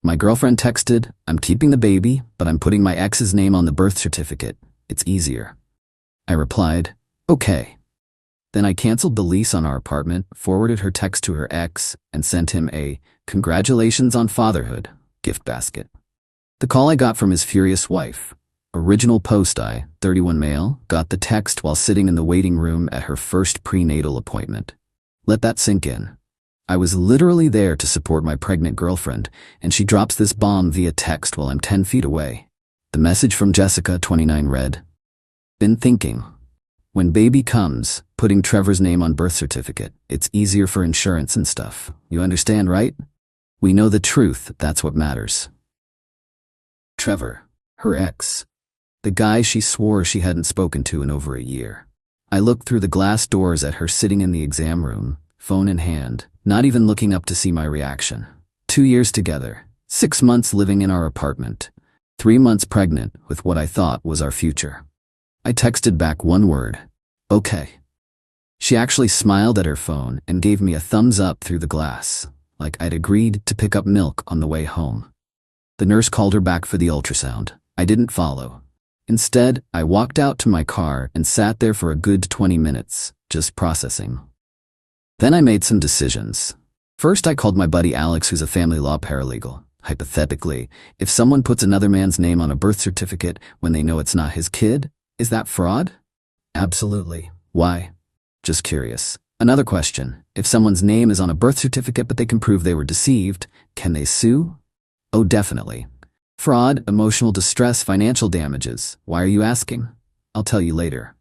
My girlfriend texted, "I'm keeping the baby, but I'm putting my ex's name on the birth certificate. It's easier." I replied, "Okay." Then I canceled the lease on our apartment, forwarded her text to her ex, and sent him a "Congratulations on fatherhood" gift basket. The call I got from his furious wife. Original post: I, 31 male, got the text while sitting in the waiting room at her first prenatal appointment. Let that sink in. I was literally there to support my pregnant girlfriend, and she drops this bomb via text while I'm 10 feet away. The message from Jessica, 29, read, "Been thinking. When baby comes, putting Trevor's name on birth certificate, it's easier for insurance and stuff. You understand, right? We know the truth, that's what matters." Trevor, her ex. The guy she swore she hadn't spoken to in over a year. I looked through the glass doors at her sitting in the exam room, phone in hand, not even looking up to see my reaction. 2 years together, 6 months living in our apartment, 3 months pregnant with what I thought was our future. I texted back one word: "Okay." She actually smiled at her phone and gave me a thumbs up through the glass, like I'd agreed to pick up milk on the way home. The nurse called her back for the ultrasound. I didn't follow. Instead, I walked out to my car and sat there for a good 20 minutes, just processing. Then I made some decisions. First, I called my buddy Alex, who's a family law paralegal. Hypothetically, if someone puts another man's name on a birth certificate when they know it's not his kid, is that fraud? Absolutely. Why? Just curious. Another question: if someone's name is on a birth certificate but they can prove they were deceived, can they sue? Oh, definitely. Fraud, emotional distress, financial damages. Why are you asking? I'll tell you later.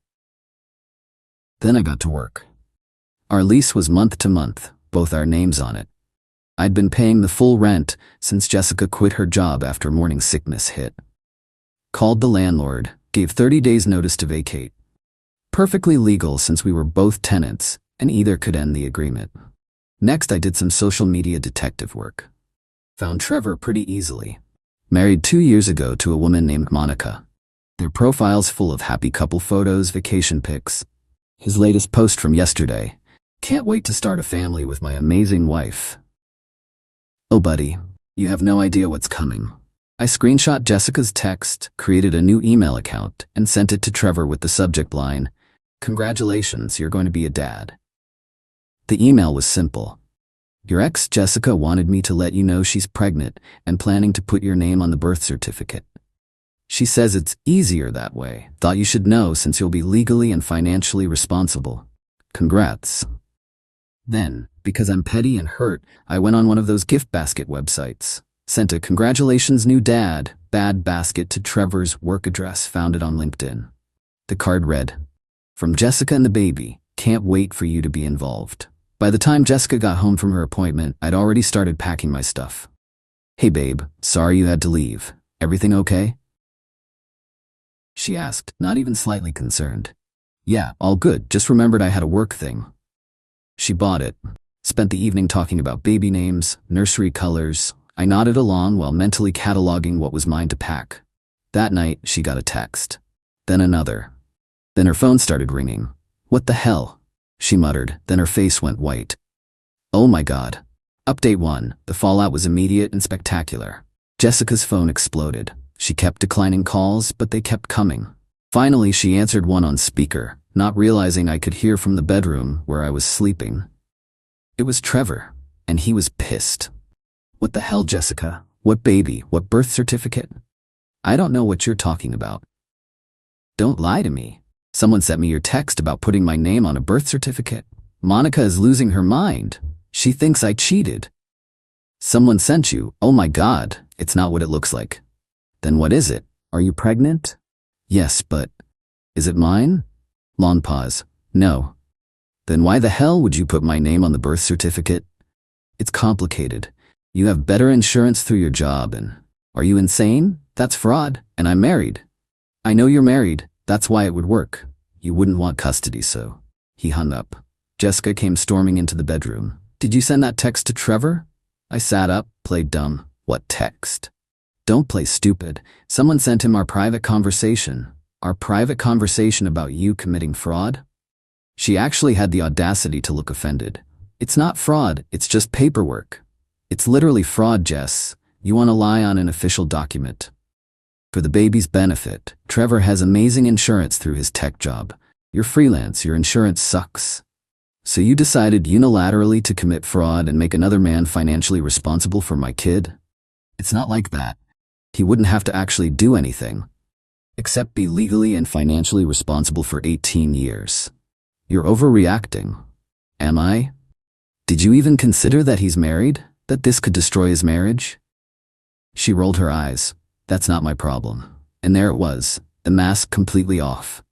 Then I got to work. Our lease was month to month, both our names on it. I'd been paying the full rent since Jessica quit her job after morning sickness hit. Called the landlord, gave 30 days notice to vacate. Perfectly legal since we were both tenants, and either could end the agreement. Next, I did some social media detective work. Found Trevor pretty easily. Married 2 years ago to a woman named Monica. Their profile's full of happy couple photos, vacation pics. His latest post from yesterday: "Can't wait to start a family with my amazing wife." Oh buddy, you have no idea what's coming. I screenshot Jessica's text, created a new email account, and sent it to Trevor with the subject line: "Congratulations, you're going to be a dad." The email was simple: "Your ex Jessica wanted me to let you know she's pregnant and planning to put your name on the birth certificate. She says it's easier that way. Thought you should know since you'll be legally and financially responsible. Congrats." Then, because I'm petty and hurt, I went on one of those gift basket websites, sent a "Congratulations new dad" bad basket to Trevor's work address, found it on LinkedIn. The card read, "From Jessica and the baby, can't wait for you to be involved." By the time Jessica got home from her appointment, I'd already started packing my stuff. "Hey babe, sorry you had to leave. Everything okay?" She asked, not even slightly concerned. "Yeah, all good, just remembered I had a work thing." She bought it. Spent the evening talking about baby names, nursery colors. I nodded along while mentally cataloging what was mine to pack. That night, she got a text. Then another. Then her phone started ringing. "What the hell?" she muttered, then her face went white. Oh my God. Update 1. The fallout was immediate and spectacular. Jessica's phone exploded. She kept declining calls, but they kept coming. Finally, she answered one on speaker, not realizing I could hear from the bedroom where I was sleeping. It was Trevor, and he was pissed. "What the hell, Jessica? What baby? What birth certificate? I don't know what you're talking about. Don't lie to me. Someone sent me your text about putting my name on a birth certificate. Monica is losing her mind. She thinks I cheated." "Someone sent you? Oh my God, it's not what it looks like." "Then what is it? Are you pregnant?" "Yes, but is it mine?" Long pause. "No." "Then why the hell would you put my name on the birth certificate?" "It's complicated. You have better insurance through your job and..." "Are you insane? That's fraud, and I'm married." "I know you're married. That's why it would work. You wouldn't want custody, so..." He hung up. Jessica came storming into the bedroom. "Did you send that text to Trevor?" I sat up, played dumb. "What text?" "Don't play stupid. Someone sent him our private conversation. Our private conversation about you committing fraud?" She actually had the audacity to look offended. "It's not fraud, it's just paperwork." "It's literally fraud, Jess. You want to lie on an official document. For the baby's benefit, Trevor has amazing insurance through his tech job. You're freelance, your insurance sucks. So you decided unilaterally to commit fraud and make another man financially responsible for my kid? It's not like that. He wouldn't have to actually do anything, except be legally and financially responsible for 18 years. You're overreacting. Am I? Did you even consider that he's married? That this could destroy his marriage? She rolled her eyes. That's not my problem. And there it was, the mask completely off.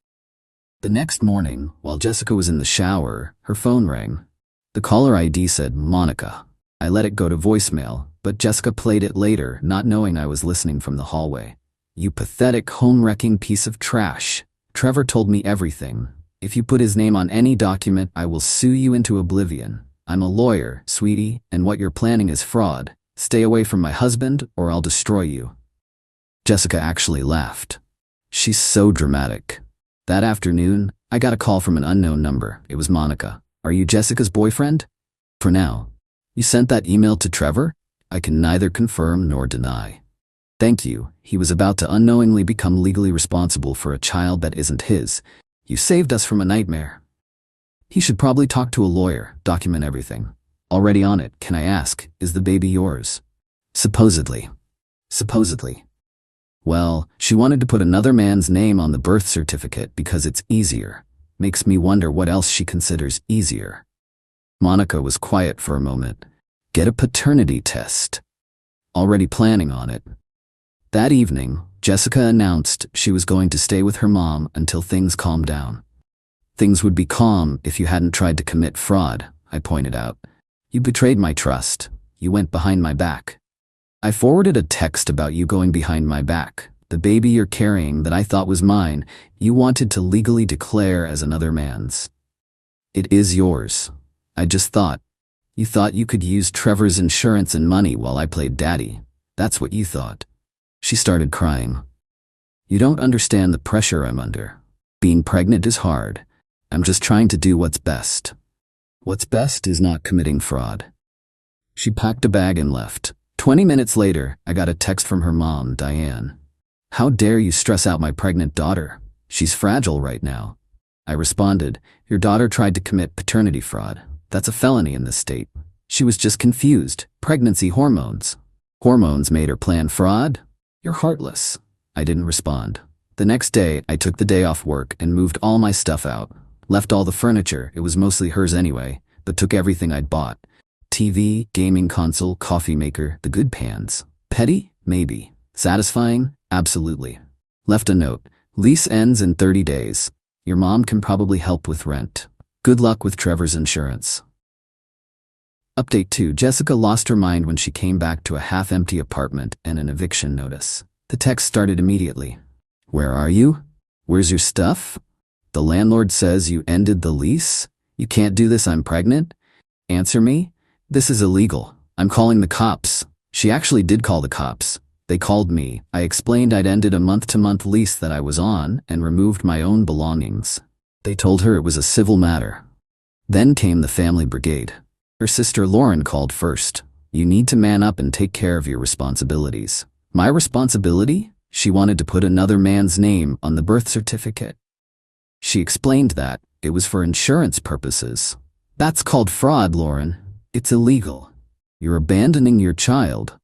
The next morning, while Jessica was in the shower, her phone rang. The caller ID said Monica. I let it go to voicemail, but Jessica played it later, not knowing I was listening from the hallway. You pathetic, home-wrecking piece of trash. Trevor told me everything. If you put his name on any document, I will sue you into oblivion. I'm a lawyer, sweetie, and what you're planning is fraud. Stay away from my husband, or I'll destroy you. Jessica actually laughed. She's so dramatic. That afternoon, I got a call from an unknown number. It was Monica. Are you Jessica's boyfriend? For now. You sent that email to Trevor? I can neither confirm nor deny. Thank you. He was about to unknowingly become legally responsible for a child that isn't his. You saved us from a nightmare. He should probably talk to a lawyer, document everything. Already on it, can I ask, is the baby yours? Supposedly. Supposedly. Well, she wanted to put another man's name on the birth certificate because it's easier. Makes me wonder what else she considers easier. Monica was quiet for a moment. Get a paternity test. Already planning on it. That evening, Jessica announced she was going to stay with her mom until things calmed down. Things would be calm if you hadn't tried to commit fraud, I pointed out. You betrayed my trust. You went behind my back. I forwarded a text about you going behind my back. The baby you're carrying that I thought was mine, you wanted to legally declare as another man's. It is yours. I just thought. You thought you could use Trevor's insurance and money while I played daddy. That's what you thought. She started crying. You don't understand the pressure I'm under. Being pregnant is hard. I'm just trying to do what's best. What's best is not committing fraud. She packed a bag and left. 20 minutes later, I got a text from her mom, Diane. How dare you stress out my pregnant daughter? She's fragile right now. I responded, your daughter tried to commit paternity fraud. That's a felony in this state. She was just confused. Pregnancy hormones. Hormones made her plan fraud? You're heartless. I didn't respond. The next day, I took the day off work and moved all my stuff out. Left all the furniture, it was mostly hers anyway, but took everything I'd bought. TV, gaming console, coffee maker, the good pans. Petty? Maybe. Satisfying? Absolutely. Left a note. Lease ends in 30 days. Your mom can probably help with rent. Good luck with Trevor's insurance. Update 2. Jessica lost her mind when she came back to a half-empty apartment and an eviction notice. The text started immediately. Where are you? Where's your stuff? The landlord says you ended the lease? You can't do this, I'm pregnant? Answer me? This is illegal. I'm calling the cops. She actually did call the cops. They called me. I explained I'd ended a month-to-month lease that I was on and removed my own belongings. They told her it was a civil matter. Then came the family brigade. Her sister Lauren called first. You need to man up and take care of your responsibilities. My responsibility? She wanted to put another man's name on the birth certificate. She explained that it was for insurance purposes. That's called fraud, Lauren. It's illegal. You're abandoning your child.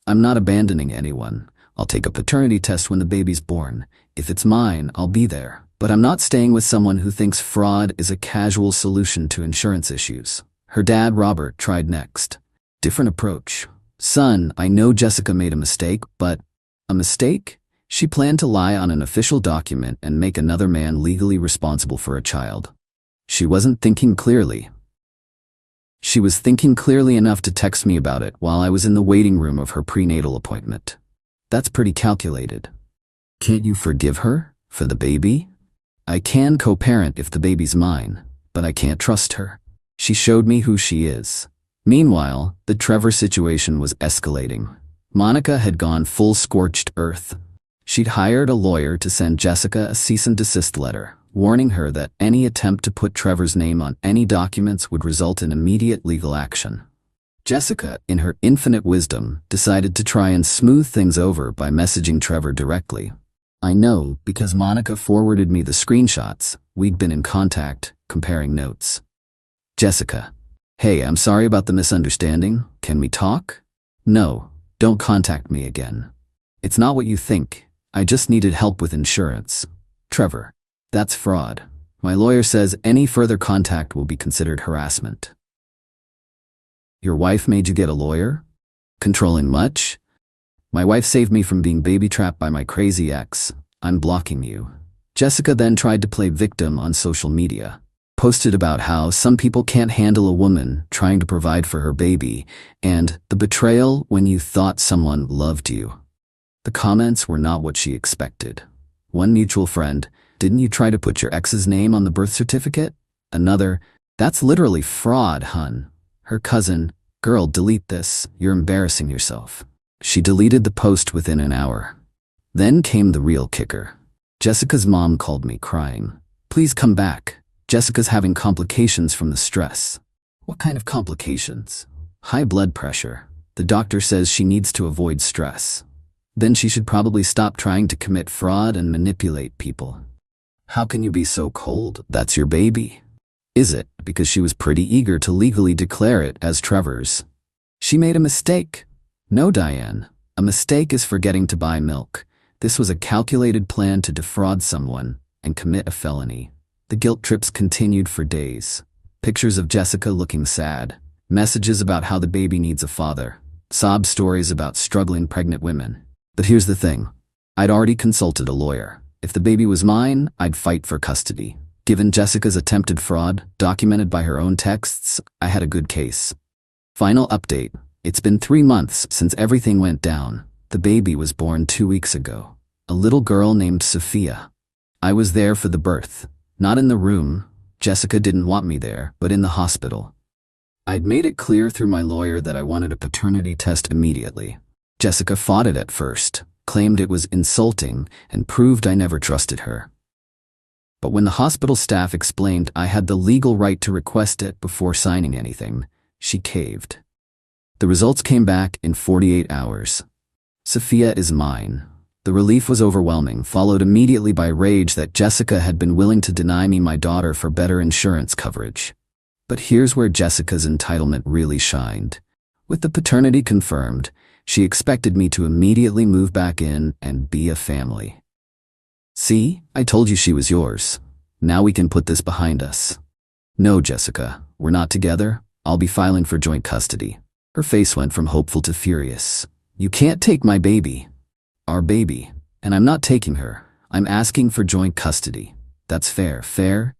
I'm not abandoning anyone. I'll take a paternity test when the baby's born. If it's mine, I'll be there. But I'm not staying with someone who thinks fraud is a casual solution to insurance issues. Her dad, Robert, tried next. Different approach. Son, I know Jessica made a mistake, but a mistake? She planned to lie on an official document and make another man legally responsible for a child. She wasn't thinking clearly. She was thinking clearly enough to text me about it while I was in the waiting room of her prenatal appointment. That's pretty calculated. Can't you forgive her? For the baby? I can co-parent if the baby's mine, but I can't trust her. She showed me who she is. Meanwhile, the Trevor situation was escalating. Monica had gone full scorched earth. She'd hired a lawyer to send Jessica a cease and desist letter, warning her that any attempt to put Trevor's name on any documents would result in immediate legal action. Jessica, in her infinite wisdom, decided to try and smooth things over by messaging Trevor directly. I know because Monica forwarded me the screenshots. We'd been in contact, comparing notes. Jessica: Hey, I'm sorry about the misunderstanding. Can we talk? No, don't contact me again. It's not what you think. I just needed help with insurance. Trevor: That's fraud. My lawyer says any further contact will be considered harassment. Your wife made you get a lawyer? Controlling much? My wife saved me from being baby-trapped by my crazy ex. I'm blocking you. Jessica then tried to play victim on social media. Posted about how some people can't handle a woman trying to provide for her baby, and the betrayal when you thought someone loved you. The comments were not what she expected. One mutual friend: Didn't you try to put your ex's name on the birth certificate? Another: That's literally fraud, hun. Her cousin: Girl, delete this. You're embarrassing yourself. She deleted the post within an hour. Then came the real kicker. Jessica's mom called me crying. Please come back. Jessica's having complications from the stress. What kind of complications? High blood pressure. The doctor says she needs to avoid stress. Then she should probably stop trying to commit fraud and manipulate people. How can you be so cold? That's your baby. Is it because she was pretty eager to legally declare it as Trevor's? She made a mistake. No, Diane. A mistake is forgetting to buy milk. This was a calculated plan to defraud someone and commit a felony. The guilt trips continued for days. Pictures of Jessica looking sad. Messages about how the baby needs a father. Sob stories about struggling pregnant women. But here's the thing. I'd already consulted a lawyer. If the baby was mine, I'd fight for custody. Given Jessica's attempted fraud, documented by her own texts, I had a good case. Final update. It's been 3 months since everything went down. The baby was born 2 weeks ago. A little girl named Sophia. I was there for the birth. Not in the room. Jessica didn't want me there, but in the hospital. I'd made it clear through my lawyer that I wanted a paternity test immediately. Jessica fought it at first, claimed it was insulting, and proved I never trusted her. But when the hospital staff explained I had the legal right to request it before signing anything, she caved. The results came back in 48 hours. Sophia is mine. The relief was overwhelming, followed immediately by rage that Jessica had been willing to deny me my daughter for better insurance coverage. But here's where Jessica's entitlement really shined. With the paternity confirmed, she expected me to immediately move back in and be a family. See, I told you she was yours. Now we can put this behind us. No, Jessica, we're not together. I'll be filing for joint custody. Her face went from hopeful to furious. You can't take my baby. Our baby. And I'm not taking her. I'm asking for joint custody. That's fair. Fair?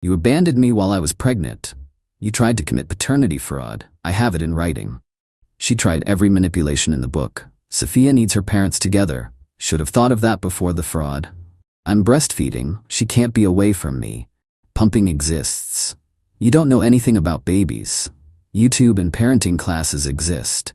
You abandoned me while I was pregnant. You tried to commit paternity fraud. I have it in writing. She tried every manipulation in the book. Sophia needs her parents together. Should have thought of that before the fraud. I'm breastfeeding. She can't be away from me. Pumping exists. You don't know anything about babies. YouTube and parenting classes exist.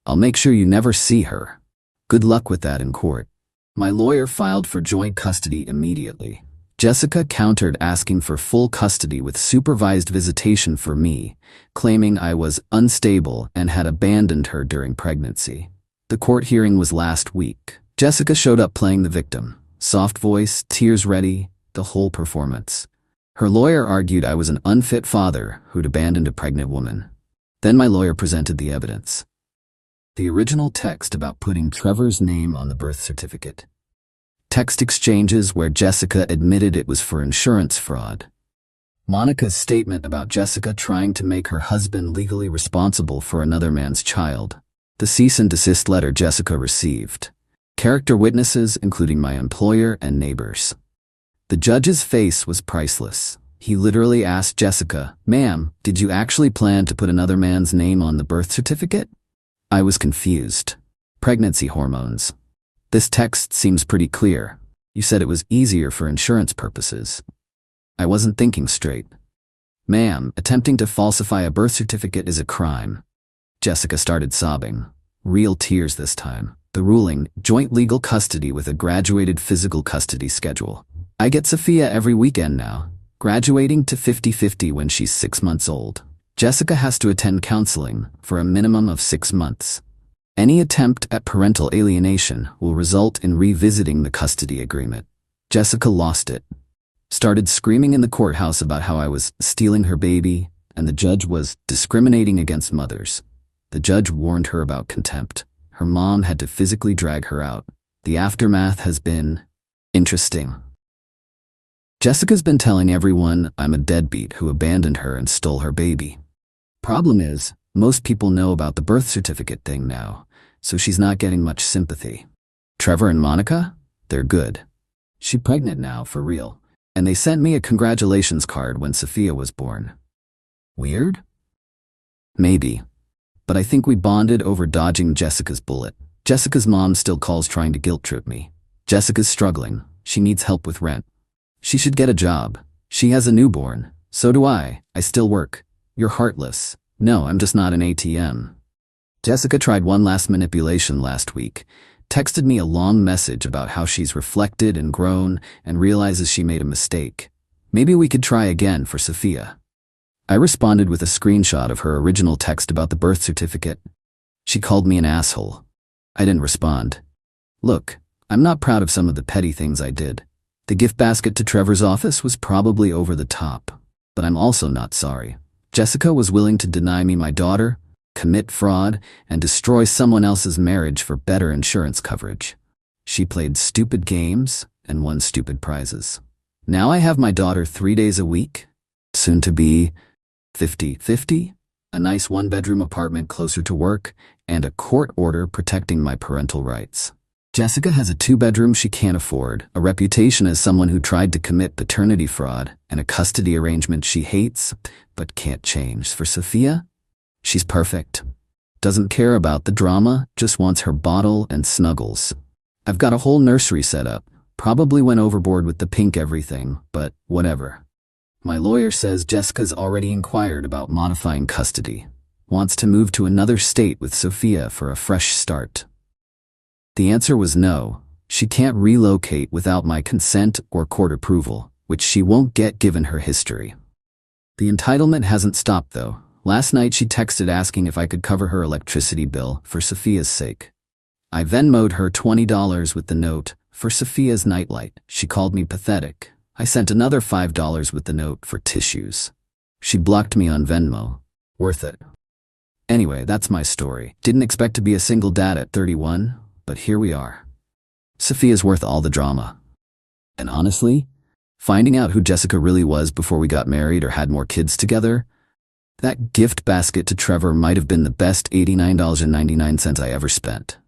I'll make sure you never see her. Good luck with that in court. My lawyer filed for joint custody immediately. Jessica countered asking for full custody with supervised visitation for me, claiming I was unstable and had abandoned her during pregnancy. The court hearing was last week. Jessica showed up playing the victim. Soft voice, tears ready, the whole performance. Her lawyer argued I was an unfit father who'd abandoned a pregnant woman. Then my lawyer presented the evidence. The original text about putting Trevor's name on the birth certificate. Text exchanges where Jessica admitted it was for insurance fraud. Monica's statement about Jessica trying to make her husband legally responsible for another man's child. The cease and desist letter Jessica received. Character witnesses, including my employer and neighbors. The judge's face was priceless. He literally asked Jessica, "Ma'am, did you actually plan to put another man's name on the birth certificate?" I was confused. Pregnancy hormones. This text seems pretty clear. You said it was easier for insurance purposes. I wasn't thinking straight. "Ma'am, attempting to falsify a birth certificate is a crime." Jessica started sobbing. Real tears this time. The ruling, joint legal custody with a graduated physical custody schedule. I get Sophia every weekend now, graduating to 50-50 when she's 6 months old. Jessica has to attend counseling for a minimum of 6 months. Any attempt at parental alienation will result in revisiting the custody agreement. Jessica lost it. Started screaming in the courthouse about how I was stealing her baby, and the judge was discriminating against mothers. The judge warned her about contempt. Her mom had to physically drag her out. The aftermath has been interesting. Jessica's been telling everyone I'm a deadbeat who abandoned her and stole her baby. Problem is, most people know about the birth certificate thing now, so she's not getting much sympathy. Trevor and Monica? They're good. She's pregnant now, for real. And they sent me a congratulations card when Sophia was born. Weird? Maybe. But I think we bonded over dodging Jessica's bullet. Jessica's mom still calls trying to guilt trip me. Jessica's struggling. She needs help with rent. She should get a job. She has a newborn. So do I. I still work. You're heartless. No, I'm just not an ATM. Jessica tried one last manipulation last week. Texted me a long message about how she's reflected and grown and realizes she made a mistake. Maybe we could try again for Sophia. I responded with a screenshot of her original text about the birth certificate. She called me an asshole. I didn't respond. Look, I'm not proud of some of the petty things I did. The gift basket to Trevor's office was probably over the top, but I'm also not sorry. Jessica was willing to deny me my daughter, commit fraud, and destroy someone else's marriage for better insurance coverage. She played stupid games and won stupid prizes. Now I have my daughter 3 days a week, soon to be 50-50, a nice one-bedroom apartment closer to work, and a court order protecting my parental rights. Jessica has a 2-bedroom she can't afford, a reputation as someone who tried to commit paternity fraud, and a custody arrangement she hates but can't change. For Sophia, she's perfect. Doesn't care about the drama, just wants her bottle and snuggles. I've got a whole nursery set up. Probably went overboard with the pink everything, but whatever. My lawyer says Jessica's already inquired about modifying custody. Wants to move to another state with Sophia for a fresh start. The answer was no. She can't relocate without my consent or court approval, which she won't get given her history. The entitlement hasn't stopped though. Last night she texted asking if I could cover her electricity bill for Sophia's sake. I Venmo'd her $20 with the note for Sophia's nightlight. She called me pathetic. I sent another $5 with the note for tissues. She blocked me on Venmo. Worth it. Anyway, that's my story. Didn't expect to be a single dad at 31, but here we are. Sophia's worth all the drama. And honestly, finding out who Jessica really was before we got married or had more kids together, that gift basket to Trevor might have been the best $89.99 I ever spent.